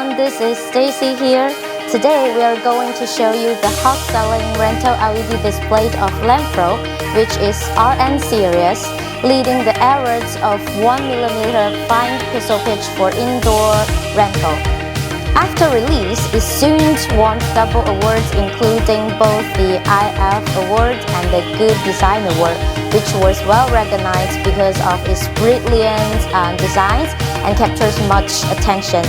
everyone, this is Stacy here. Today we are going to show you the hot-selling rental LED display of LAMPRO, which is RN series, leading the awards of 1mm fine pixel pitch for indoor rental. After release, it soon won double awards including both the IF Award and the Good Design Award, which was well recognized because of its brilliant designs and captures much attention.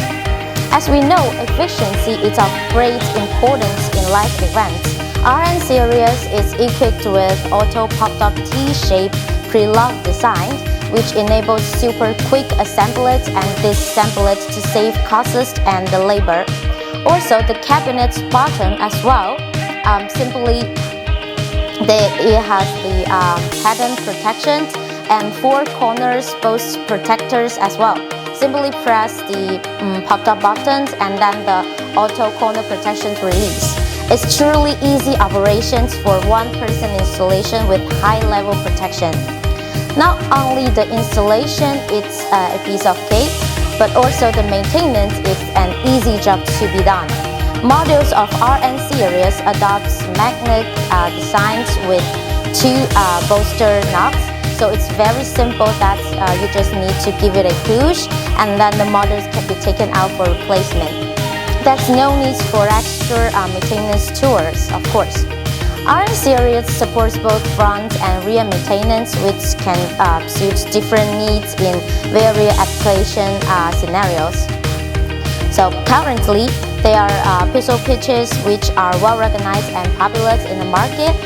As we know, efficiency is of great importance in live events. RN series is equipped with auto popped-up T-shaped pre-lock design, which enables super quick assembly and disassembly to save costs and the labor. Also, the cabinet's bottom as well, it has the pattern protection and four corners both protectors as well. Simply press the popped-up buttons and then the auto corner protection release. It's truly easy operations for one-person installation with high-level protection. Not only the installation is a piece of cake, but also the maintenance is an easy job to be done. Models of RN series adopts magnet designs with two bolster knobs, so it's very simple that you just need to give it a push and then the models can be taken out for replacement. There's no need for extra maintenance tours, of course. RN series supports both front and rear maintenance, which can suit different needs in various application scenarios. So currently, there are pixel pitches which are well recognized and popular in the market.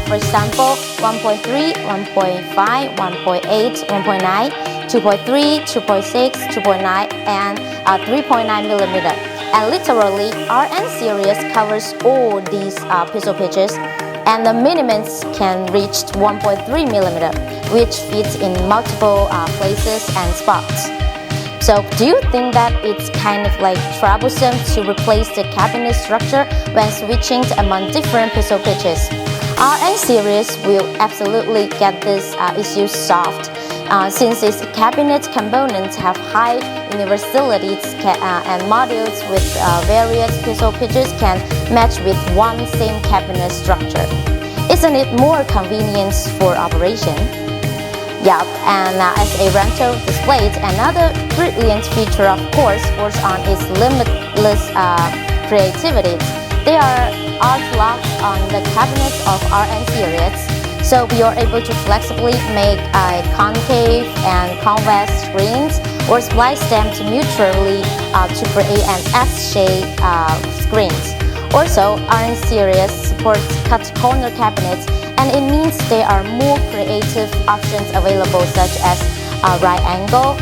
For example, 1.3, 1.5, 1.8, 1.9, 2.3, 2.6, 2.9, and 3.9mm. And literally, RN series covers all these pixel pitches, and the minimums can reach 1.3mm, which fits in multiple places and spots. So, do you think that it's kind of like troublesome to replace the cabinet structure when switching among different pixel pitches? RN series will absolutely get this issue solved. Since its cabinet components have high universality and modules with various pixel pitches can match with one same cabinet structure. Isn't it more convenient for operation? Yup, and as a rental display, another brilliant feature of course was on its limitless creativity. They are art locks on the cabinets of RN series, so we are able to flexibly make concave and convex screens or splice them to mutually to create an S-shaped screens. Also, RN series supports cut corner cabinets, and it means there are more creative options available such as right angle,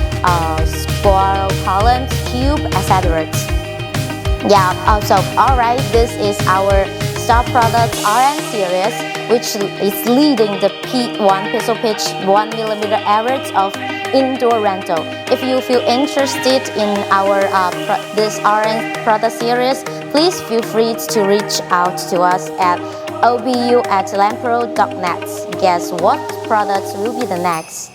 spiral columns, cube, etc. Yeah, so alright, this is our star product RN series, which is leading the P1 pixel pitch 1mm average of indoor rental. If you feel interested in our this RN product series, please feel free to reach out to us at obu@lampro.net. Guess what products will be the next?